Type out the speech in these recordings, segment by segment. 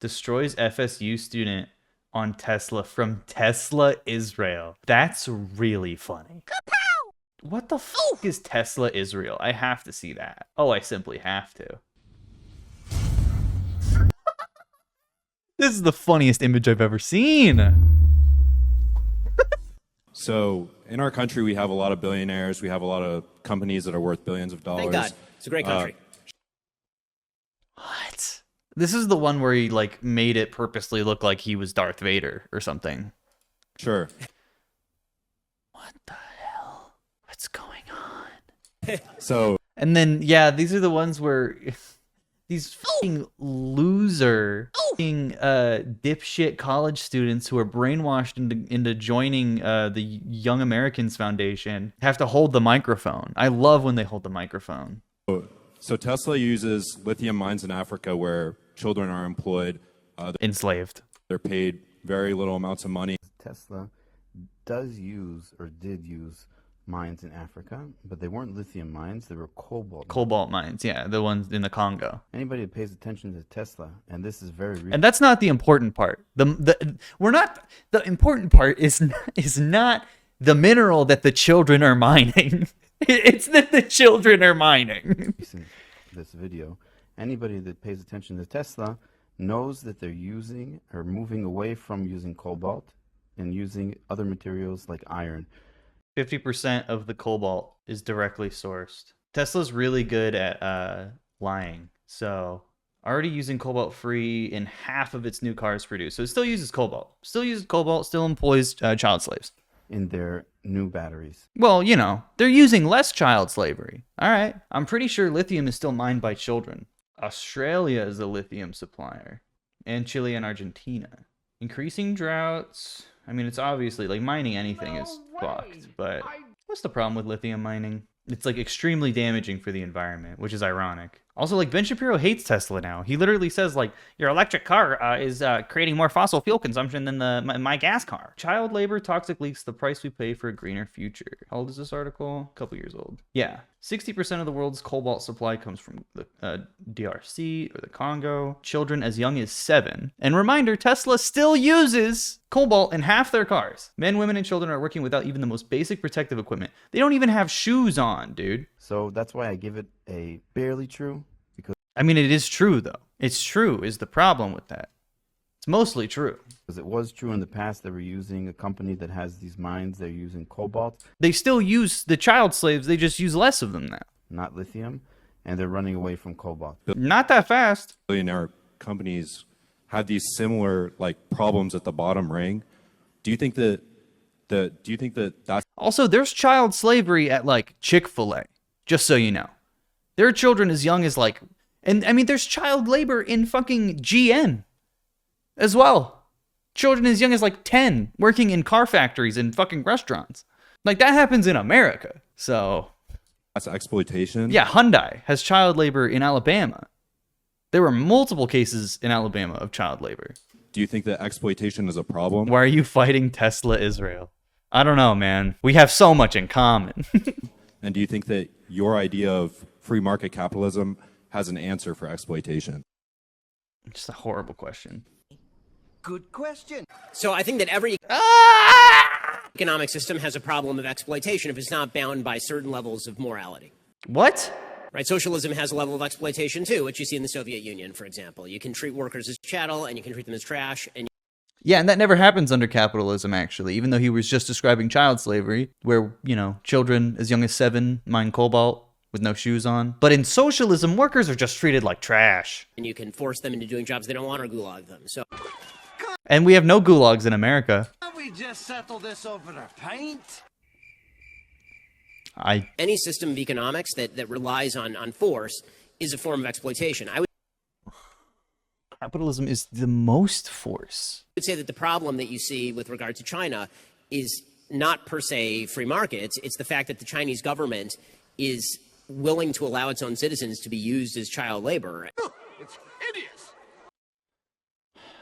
Destroys FSU student on Tesla from Tesla, Israel. That's really funny. What the fuck is Tesla, Israel? I have to see that. Oh, I simply have to. This is the funniest image I've ever seen. So in our country, we have a lot of billionaires. We have a lot of companies that are worth billions of dollars. Thank God. It's a great country. What? This is the one where he like made it purposely look like he was Darth Vader or something. Sure. What the hell? What's going on? So, and then, yeah, these are the ones where these fucking loser fucking dipshit college students who are brainwashed into joining the Young Americans Foundation have to hold the microphone. I love when they hold the microphone. so Tesla uses lithium mines in Africa where children are employed. Enslaved. They're paid very little amounts of money. Tesla does use or did use mines in Africa, but they weren't lithium mines, they were cobalt mines. Yeah, the ones in the Congo. Anybody who pays attention to Tesla, and this is very recent. And that's not the important part. The important part is not the mineral that the children are mining. It's that the children are mining. This video, anybody that pays attention to Tesla knows that they're using or moving away from using cobalt and using other materials like iron. 50% of the cobalt is directly sourced. Tesla's really good at lying. So already using cobalt free in half of its new cars produced. So it still uses cobalt. Still employs child slaves. In their new batteries. Well, you know, they're using less child slavery. All right. I'm pretty sure lithium is still mined by children. Australia is a lithium supplier. And Chile and Argentina. Increasing droughts. I mean, it's obviously, like, mining anything is fucked, but what's the problem with lithium mining? It's, like, extremely damaging for the environment, which is ironic. Also, like, Ben Shapiro hates Tesla now. He literally says, like, your electric car is creating more fossil fuel consumption than my gas car. Child labor, toxic leaks, the price we pay for a greener future. How old is this article? A couple years old. Yeah. 60% of the world's cobalt supply comes from the DRC or the Congo. Children as young as 7. And reminder, Tesla still uses cobalt in half their cars. Men, women, and children are working without even the most basic protective equipment. They don't even have shoes on, dude. So that's why I give it a barely true. Because I mean, it is true, though. It's true is the problem with that. It's mostly true. Because it was true in the past. They were using a company that has these mines. They're using cobalt. They still use the child slaves. They just use less of them now. Not lithium. And they're running away from cobalt. Not that fast. Billionaire companies have these similar like problems at the bottom ring. Do you think that that's also there's child slavery at like Chick-fil-A, just so you know. There are children as young as like, and I mean there's child labor in fucking GM as well. Children as young as like 10 working in car factories and fucking restaurants. Like that happens in America. So that's exploitation? Yeah, Hyundai has child labor in Alabama. There were multiple cases in Alabama of child labor. Do you think that exploitation is a problem? Why are you fighting Tesla Israel? I don't know, man. We have so much in common. And do you think that your idea of free market capitalism has an answer for exploitation? Just a horrible question. Good question. So I think that every economic system has a problem of exploitation if it's not bound by certain levels of morality. What? Right, socialism has a level of exploitation too, which you see in the Soviet Union, for example. You can treat workers as chattel, and you can treat them as trash. And yeah, and that never happens under capitalism, actually, even though he was just describing child slavery, where, you know, children as young as 7 mine cobalt with no shoes on. But in socialism, workers are just treated like trash. And you can force them into doing jobs they don't want or gulag them. So. And we have no gulags in America. Can't we just settle this over a pint? Any system of economics that relies on force is a form of exploitation. Capitalism is the most force. I would say that the problem that you see with regard to China is not per se free market. It's the fact that the Chinese government is willing to allow its own citizens to be used as child labor. It's hideous.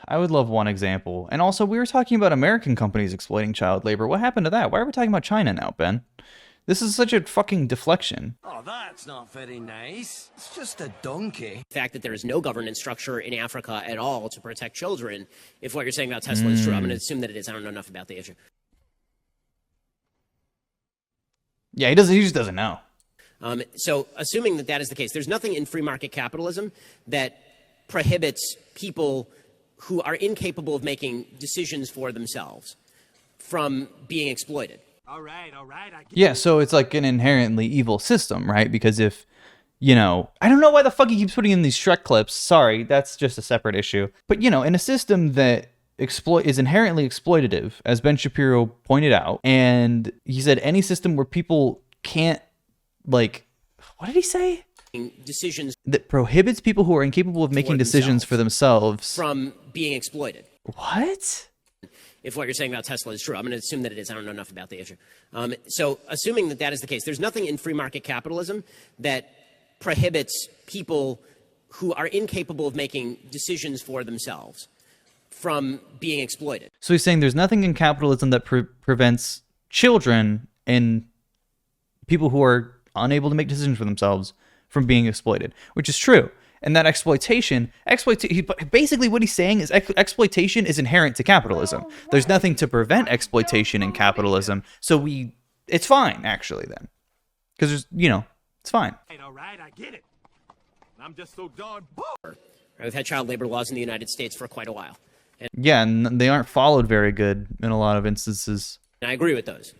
I would love one example. And also, we were talking about American companies exploiting child labor. What happened to that? Why are we talking about China now, Ben? This is such a fucking deflection. Oh, that's not very nice. It's just a donkey. The fact that there is no governance structure in Africa at all to protect children, if what you're saying about Tesla is true, I'm going to assume that it is. I don't know enough about the issue. Yeah, he just doesn't know. So assuming that that is the case, there's nothing in free market capitalism that prohibits people who are incapable of making decisions for themselves from being exploited. All right, I get Yeah, so it's like an inherently evil system, right? Because if, you know, I don't know why the fuck he keeps putting in these Shrek clips. Sorry, that's just a separate issue. But, you know, in a system that is inherently exploitative, as Ben Shapiro pointed out, and he said any system where people can't, like, what did he say? Decisions That prohibits people who are incapable of making decisions for themselves from being exploited. What? If what you're saying about Tesla is true, I'm going to assume that it is. I don't know enough about the issue. So assuming that that is the case, there's nothing in free market capitalism that prohibits people who are incapable of making decisions for themselves from being exploited. So he's saying there's nothing in capitalism that prevents children and people who are unable to make decisions for themselves from being exploited, which is true. And that basically what he's saying is exploitation is inherent to capitalism. There's nothing to prevent exploitation in capitalism. So it's fine, actually, then. Because there's, you know, it's fine. all right, I get it. I'm just so darn bored. We've had child labor laws in the United States for quite a while. Yeah, and they aren't followed very good in a lot of instances. And I agree with those.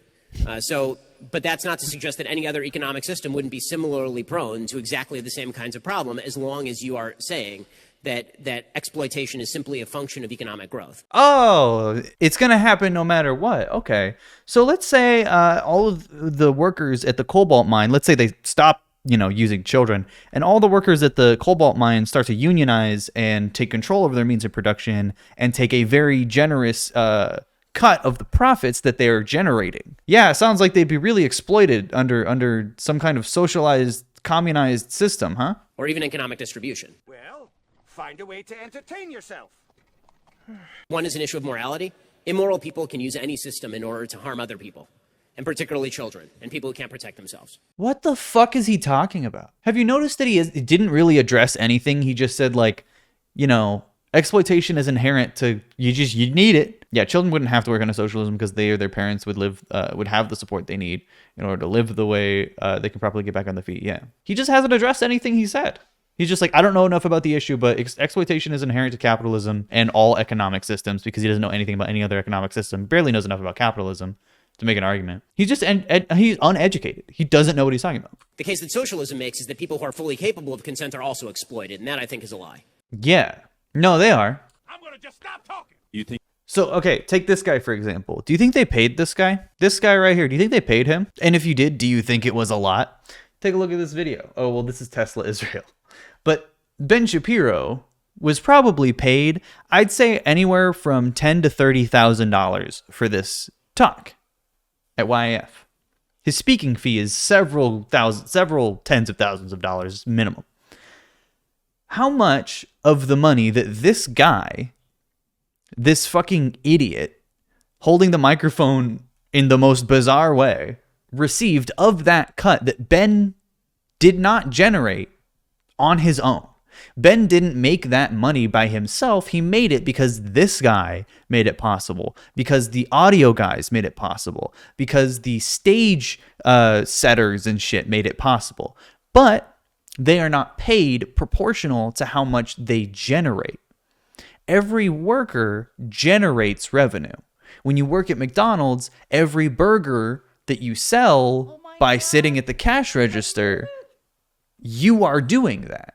But that's not to suggest that any other economic system wouldn't be similarly prone to exactly the same kinds of problem, as long as you are saying that exploitation is simply a function of economic growth. Oh, it's going to happen no matter what. Okay. So let's say all of the workers at the cobalt mine, let's say they stop, you know, using children, and all the workers at the cobalt mine start to unionize and take control over their means of production and take a very generous cut of the profits that they're generating. Yeah, it sounds like they'd be really exploited under some kind of socialized, communized system, huh? Or even economic distribution. Well, find a way to entertain yourself. One is an issue of morality. Immoral people can use any system in order to harm other people, and particularly children and people who can't protect themselves. What the fuck is he talking about? Have you noticed that he didn't really address anything? He just said, like, you know, exploitation is inherent to you need it. Yeah, children wouldn't have to work under socialism because they or their parents would have the support they need in order to live the way they can properly get back on their feet. Yeah, he just hasn't addressed anything he said. He's just like, I don't know enough about the issue, but exploitation is inherent to capitalism and all economic systems, because he doesn't know anything about any other economic system. Barely knows enough about capitalism to make an argument. He's just he's uneducated. He doesn't know what he's talking about. The case that socialism makes is that people who are fully capable of consent are also exploited, and that I think is a lie. Yeah, no, they are. I'm gonna just stop talking. You think? So, okay, take this guy, for example. Do you think they paid this guy? This guy right here, do you think they paid him? And if you did, do you think it was a lot? Take a look at this video. Oh, well, this is Tesla Israel. But Ben Shapiro was probably paid, I'd say, anywhere from $10,000 to $30,000 for this talk at YF. His speaking fee is several tens of thousands of dollars minimum. How much of the money that this guy, this fucking idiot, holding the microphone in the most bizarre way, received of that cut that Ben did not generate on his own? Ben didn't make that money by himself. He made it because this guy made it possible, because the audio guys made it possible, because the stage setters and shit made it possible. But they are not paid proportional to how much they generate. Every worker generates revenue. When you work at McDonald's, every burger that you sell by sitting at the cash register, you are doing that.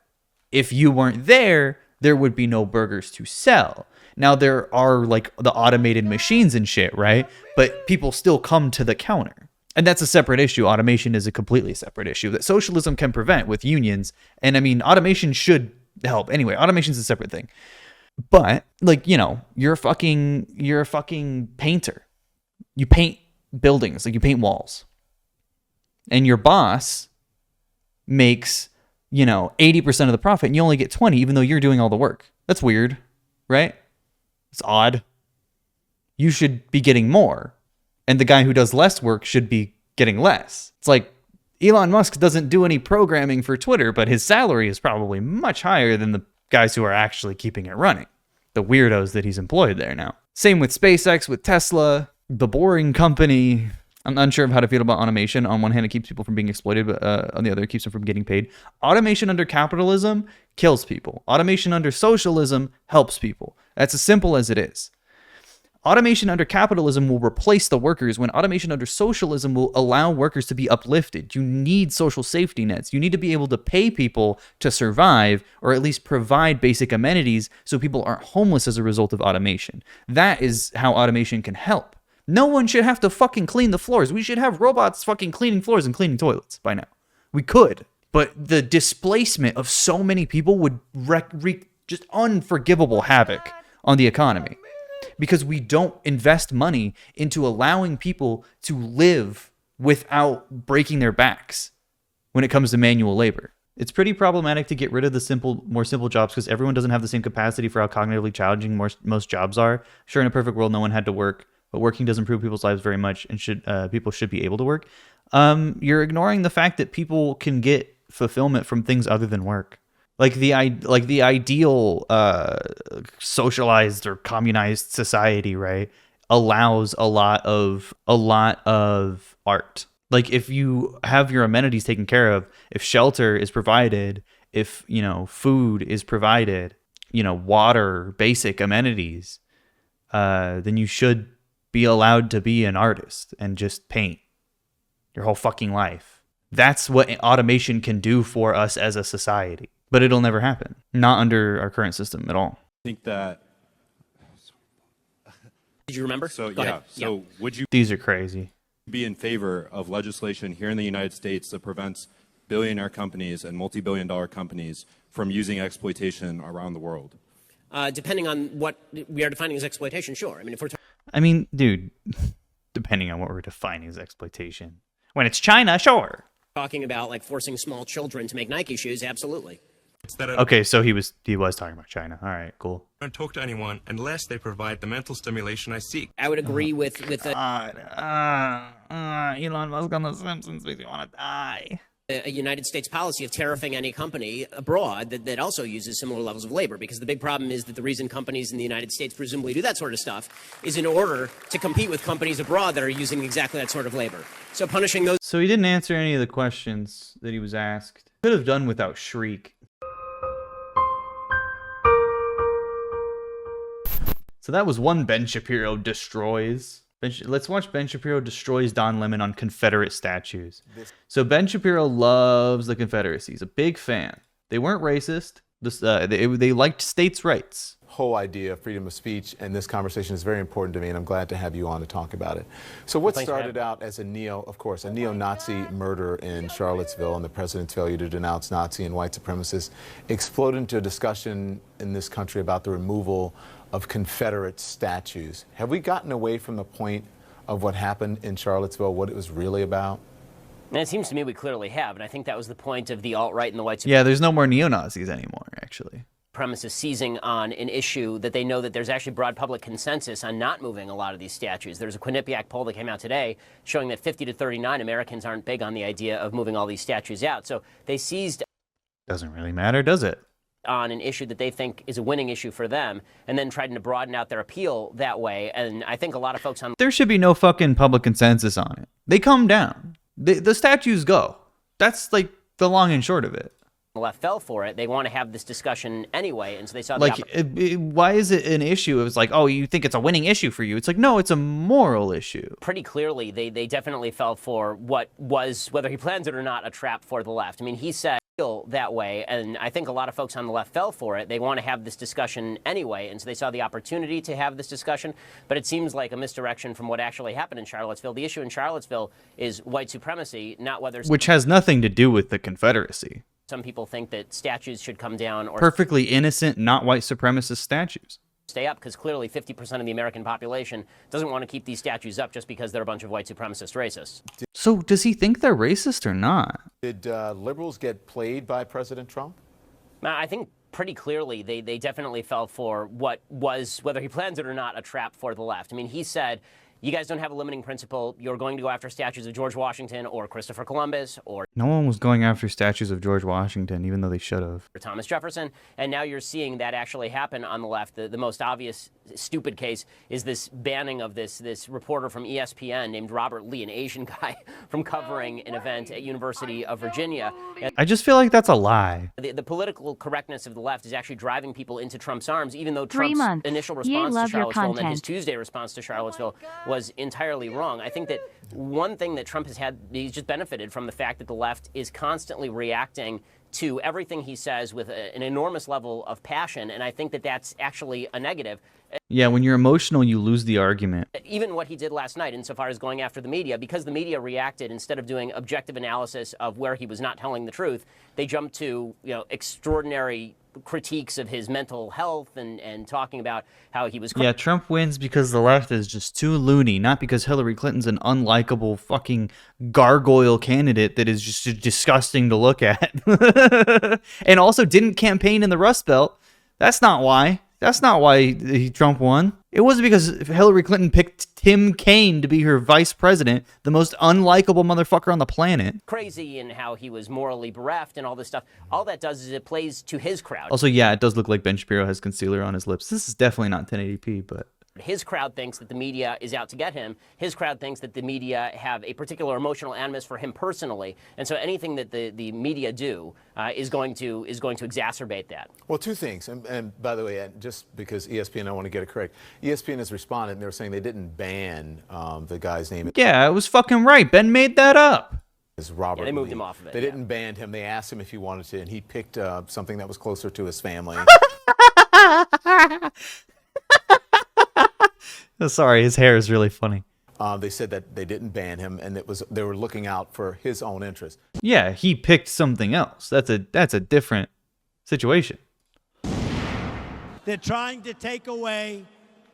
If you weren't there, there would be no burgers to sell. Now, there are like the automated machines and shit, right? But people still come to the counter. And that's a separate issue. Automation is a completely separate issue that socialism can prevent with unions. And I mean, automation should help. Anyway, automation is a separate thing. But like, you know, you're a fucking painter. You paint buildings, like you paint walls. And your boss makes, you know, 80% of the profit and you only get 20 even though you're doing all the work. That's weird, right? It's odd. You should be getting more. And the guy who does less work should be getting less. It's like Elon Musk doesn't do any programming for Twitter, but his salary is probably much higher than the guys who are actually keeping it running, the weirdos that he's employed there now. Same with SpaceX, with Tesla, the Boring Company. I'm unsure of how to feel about automation. On one hand, it keeps people from being exploited, but on the other, it keeps them from getting paid. Automation under capitalism kills people. Automation under socialism helps people. That's as simple as it is. Automation under capitalism will replace the workers when automation under socialism will allow workers to be uplifted. You need social safety nets. You need to be able to pay people to survive or at least provide basic amenities so people aren't homeless as a result of automation. That is how automation can help. No one should have to fucking clean the floors. We should have robots fucking cleaning floors and cleaning toilets by now. We could. But the displacement of so many people would wreak just unforgivable havoc on the economy. Because we don't invest money into allowing people to live without breaking their backs when it comes to manual labor. It's pretty problematic to get rid of the more simple jobs because everyone doesn't have the same capacity for how cognitively challenging most jobs are. Sure, in a perfect world, no one had to work, but working doesn't improve people's lives very much, and people should be able to work. You're ignoring the fact that people can get fulfillment from things other than work. Like the ideal socialized or communized society, right, allows a lot of art. Like if you have your amenities taken care of, if shelter is provided, if food is provided, water, basic amenities, then you should be allowed to be an artist and just paint your whole fucking life. That's what automation can do for us as a society. But it'll never happen. Not under our current system at all. I think that. Did you remember? So Go yeah. ahead. So would you These are crazy. be in favor of legislation here in the United States that prevents billionaire companies and multi-billion-dollar companies from using exploitation around the world? Depending on what we are defining as exploitation, sure. I mean, if we're Dude, depending on what we're defining as exploitation. When it's China, sure. talking about like forcing small children to make Nike shoes, absolutely. It's that I Okay, so he was talking about China. All right, cool. don't talk to anyone unless they provide the mental stimulation I seek. I would agree with the Elon Musk on The Simpsons makes me want to die. a United States policy of tariffing any company abroad that also uses similar levels of labor, because the big problem is that the reason companies in the United States presumably do that sort of stuff is in order to compete with companies abroad that are using exactly that sort of labor. So punishing those So he didn't answer any of the questions that he was asked. Could have done without Shriek. So that was one Ben Shapiro destroys. Let's watch Ben Shapiro destroys Don Lemon on Confederate statues. So Ben Shapiro loves the Confederacy. He's a big fan. They weren't racist. They liked states' rights. Whole idea of freedom of speech, and this conversation is very important to me, and I'm glad to have you on to talk about it. So what started out as a neo-Nazi murder in Charlottesville and the president's failure to denounce Nazi and white supremacists exploded into a discussion in this country about the removal of Confederate statues. Have we gotten away from the point of what happened in Charlottesville, what it was really about? And it seems to me we clearly have, and I think that was the point of the alt-right and the white Yeah, there's no more neo-Nazis anymore, actually. supremacists seizing on an issue that they know that there's actually broad public consensus on not moving a lot of these statues. There's a Quinnipiac poll that came out today showing that 50 to 39 Americans aren't big on the idea of moving all these statues out. So they seized Doesn't really matter, does it? on an issue that they think is a winning issue for them, and then tried to broaden out their appeal that way. And I think a lot of folks on There should be no fucking public consensus on it. They come down. The statues go. That's like the long and short of it. the left fell for it. They want to have this discussion anyway, and so they saw the Like, why is it an issue? It was like, oh, you think it's a winning issue for you. It's like, no, it's a moral issue. pretty clearly. They definitely fell for what was, whether he plans it or not, a trap for the left. I mean, he said that way, and I think a lot of folks on the left fell for it. They want to have this discussion anyway, and so they saw the opportunity to have this discussion, but it seems like a misdirection from what actually happened in Charlottesville. The issue in Charlottesville is white supremacy, not whether Which has nothing to do with the Confederacy. some people think that statues should come down or Perfectly innocent, not white supremacist statues. stay up, because clearly 50% of the American population doesn't want to keep these statues up just because they're a bunch of white supremacist racists. So does he think they're racist or not? Did liberals get played by President Trump? I think pretty clearly they definitely fell for what was, whether he plans it or not, a trap for the left. I mean, he said You guys don't have a limiting principle. You're going to go after statues of George Washington or Christopher Columbus or No one was going after statues of George Washington, even though they should have. Thomas Jefferson, and now you're seeing that actually happen on the left. The most obvious stupid case is this banning of this reporter from ESPN named Robert Lee, an Asian guy, from covering an event at University of Virginia. And I just feel like that's a lie. the political correctness of the left is actually driving people into Trump's arms, even though 3 Trump's months. initial Yay, response to love your Charlottesville and then his content. Tuesday response to Charlottesville was entirely wrong. I think that one thing that Trump has had, he's just benefited from the fact that the left is constantly reacting to everything he says with an enormous level of passion, and I think that that's actually a negative. Yeah, when you're emotional, you lose the argument. Even what he did last night, insofar as going after the media, because the media reacted, instead of doing objective analysis of where he was not telling the truth, they jumped to extraordinary critiques of his mental health and talking about how he was. Yeah, Trump wins because the left is just too loony, not because Hillary Clinton's an unlikable fucking gargoyle candidate that is just disgusting to look at. And also didn't campaign in the Rust Belt. That's not why. That's not why Trump won. It wasn't because Hillary Clinton picked Tim Kaine to be her vice president, the most unlikable motherfucker on the planet. Crazy and how he was morally bereft and all this stuff. All that does is it plays to his crowd. Also, yeah, it does look like Ben Shapiro has concealer on his lips. This is definitely not 1080p, but... His crowd thinks that the media is out to get him. His crowd thinks that the media have a particular emotional animus for him personally, and so anything that the media do is going to exacerbate that. Well, two things, and by the way, just because ESPN, I want to get it correct. ESPN has responded, and they're saying they didn't ban the guy's name. Yeah, it was fucking right. Ben made that up. Is Robert Yeah, they moved Lee. him off of it. They didn't ban him. They asked him if he wanted to, and he picked something that was closer to his family. Sorry, his hair is really funny. They said that they didn't ban him, and they were looking out for his own interest. Yeah, he picked something else. That's a different situation. They're trying to take away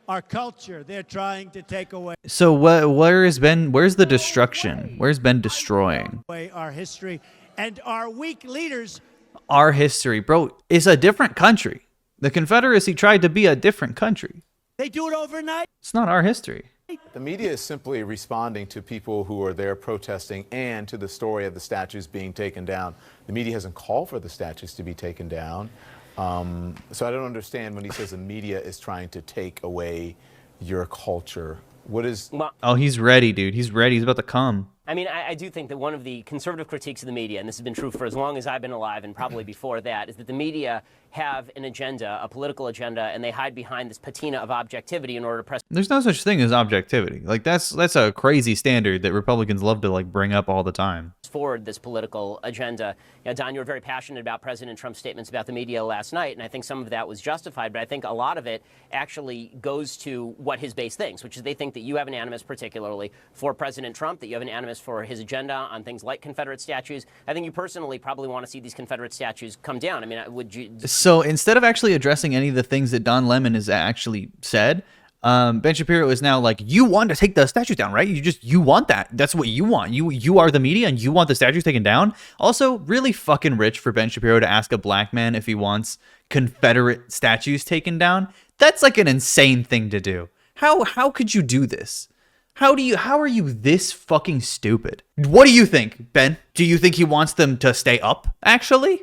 our culture. They're trying to take away So where's the destruction? Where's Ben destroying? our history, and our weak leaders. Our history, bro, is a different country. The Confederacy tried to be a different country. They do it overnight. It's not our history. The media is simply responding to people who are there protesting and to the story of the statues being taken down. The media hasn't called for the statues to be taken down. So I don't understand when he says the media is trying to take away your culture. What is... Well, Oh, he's ready, dude. He's ready. He's about to come. I mean, I do think that one of the conservative critiques of the media, and this has been true for as long as I've been alive and probably before that, is that the media have an agenda, a political agenda, and they hide behind this patina of objectivity in order to press There's no such thing as objectivity. Like that's a crazy standard that Republicans love to like bring up all the time. forward this political agenda. Don, you were very passionate about President Trump's statements about the media last night, and I think some of that was justified, but I think a lot of it actually goes to what his base thinks, which is they think that you have an animus particularly for President Trump, that you have an animus for his agenda on things like Confederate statues. I think you personally probably want to see these Confederate statues come down. I mean, would you... So instead of actually addressing any of the things that Don Lemon has actually said, Ben Shapiro is now like, you want to take the statues down, right? You want that. That's what you want. You are the media and you want the statues taken down. Also, really fucking rich for Ben Shapiro to ask a black man if he wants Confederate statues taken down. That's like an insane thing to do. How could you do this? How are you this fucking stupid? What do you think, Ben? Do you think he wants them to stay up, actually?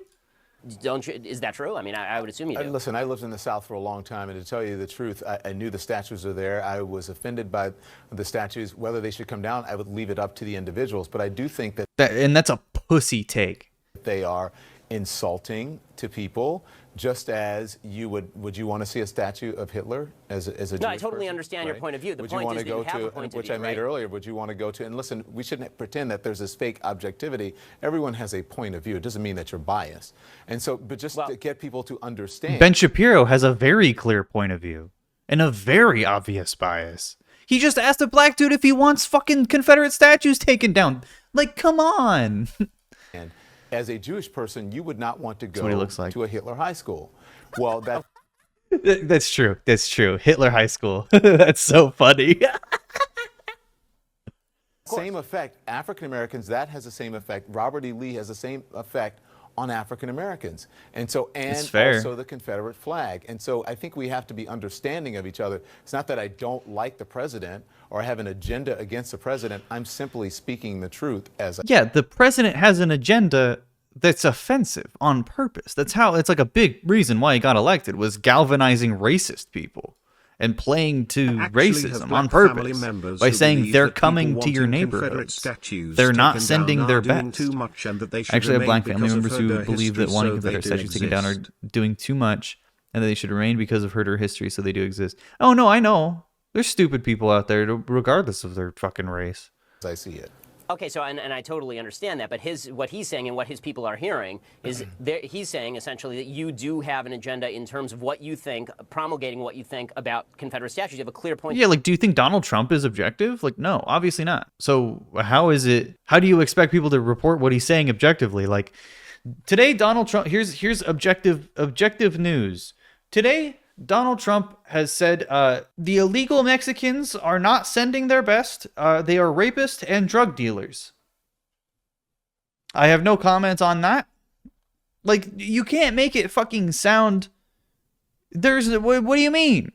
Don't you, is that true? I mean, I would assume you do. Listen, I lived in the South for a long time, and to tell you the truth, I knew the statues are there. I was offended by the statues. Whether they should come down, I would leave it up to the individuals. But I do think that And that's a pussy take. they are insulting to people, just as you would you want to see a statue of Hitler as a No, Jewish I totally person, understand your right? point of view. The Would point you want is to that go you have to, a point of which view, I made right? earlier, would you want to go to, and listen, we shouldn't pretend that there's this fake objectivity. Everyone has a point of view. It doesn't mean that you're biased. And so, but just to get people to understand. Ben Shapiro has a very clear point of view and a very obvious bias. He just asked a black dude if he wants fucking Confederate statues taken down. Like, come on. And as a Jewish person, you would not want to go what he looks like. to a Hitler high school. Well, that That's true. That's true. Hitler High School. That's so funny. same effect. African Americans, that has the same effect. Robert E. Lee has the same effect on African Americans. And so, and fair. also the Confederate flag. And so I think we have to be understanding of each other. It's not that I don't like the president or I have an agenda against the president. I'm simply speaking the truth as Yeah, the president has an agenda that's offensive on purpose. That's how, it's like a big reason why he got elected, was galvanizing racist people and playing to racism on purpose by saying they're coming to your neighborhoods. They're not sending their best. Actually, I have black family members who believe that wanting Confederate statues taken down are doing too much and that they should remain because of herder history, so they do exist. Oh, no, I know. There's stupid people out there, regardless of their fucking race. I see it. Okay, so and I totally understand that, but what he's saying and what his people are hearing is he's saying essentially that you do have an agenda in terms of what you think, promulgating what you think about Confederate statues. You have a clear point. Yeah, like, do you think Donald Trump is objective? Like, no, obviously not. So how do you expect people to report what he's saying objectively? Like, today Donald Trump, here's objective news. Today Donald Trump has said the illegal Mexicans are not sending their best. They are rapists and drug dealers. I have no comments on that. Like, you can't make it fucking sound... What do you mean?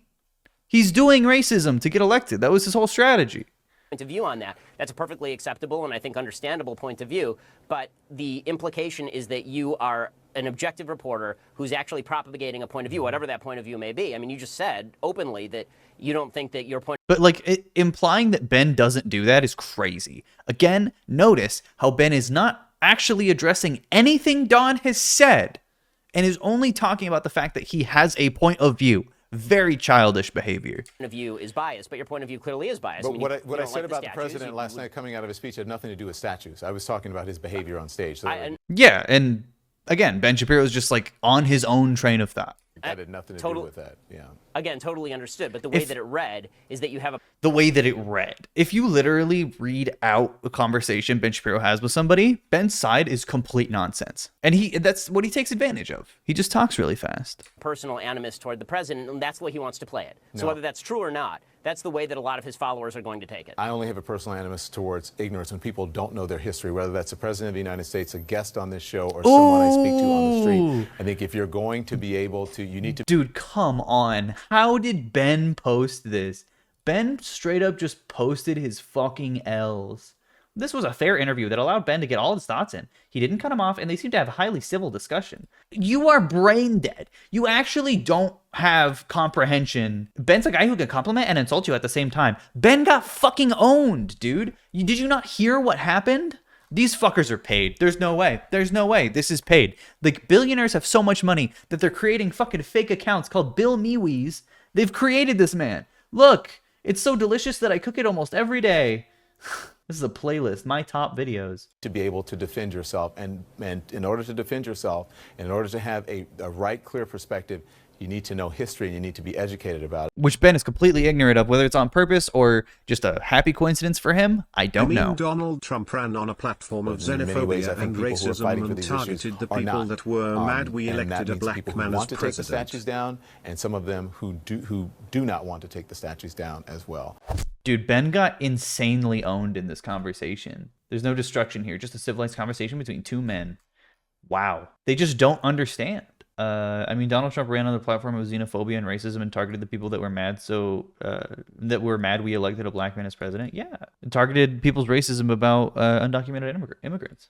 He's doing racism to get elected. That was his whole strategy. Point of view on that. That's a perfectly acceptable and I think understandable point of view, but the implication is that you are an objective reporter who's actually propagating a point of view, whatever that point of view may be. I mean, you just said openly that you don't think that your point... But, like, implying that Ben doesn't do that is crazy. Again, notice how Ben is not actually addressing anything Don has said and is only talking about the fact that he has a point of view. Very childish behavior. Point of view is biased, but your point of view clearly is biased. But I mean, what I said about the president last night coming out of his speech had nothing to do with statues. I was talking about his behavior on stage. So yeah, and again, Ben Shapiro is just like on his own train of thought. that had nothing to do with that. Yeah. Again, totally understood. But the way that it read is that you have a... The way that it read. If you literally read out a conversation Ben Shapiro has with somebody, Ben's side is complete nonsense. And that's what he takes advantage of. He just talks really fast. Personal animus toward the president, and that's the way he wants to play it. So whether that's true or not, that's the way that a lot of his followers are going to take it. I only have a personal animus towards ignorance when people don't know their history, whether that's the president of the United States, a guest on this show, or someone I speak to on the street. I think if you're going to be able to, you need to... Dude, come on. How did Ben post this? Ben straight up just posted his fucking L's. This was a fair interview that allowed Ben to get all his thoughts in. He didn't cut him off, and they seemed to have a highly civil discussion. You are brain dead. You actually don't have comprehension. Ben's a guy who can compliment and insult you at the same time. Ben got fucking owned, dude. Did you not hear what happened? These fuckers are paid. There's no way. There's no way. This is paid. Like, billionaires have so much money that they're creating fucking fake accounts called Bill Mewees. They've created this man. Look, it's so delicious that I cook it almost every day. This is a playlist, my top videos. To be able to defend yourself, and in order to defend yourself, in order to have a right, clear perspective, you need to know history and you need to be educated about it. Which Ben is completely ignorant of, whether it's on purpose or just a happy coincidence for him, I don't know. Donald Trump ran on a platform of xenophobia and racism and targeted the people that were mad we elected a black man as president. People who want to take the statues down, and some of them who do not want to take the statues down as well. Dude, Ben got insanely owned in this conversation. There's no destruction here, just a civilized conversation between two men. Wow. They just don't understand. I mean, Donald Trump ran on the platform of xenophobia and racism and targeted the people that were mad. We elected a black man as president. Yeah. It targeted people's racism about undocumented immigrants.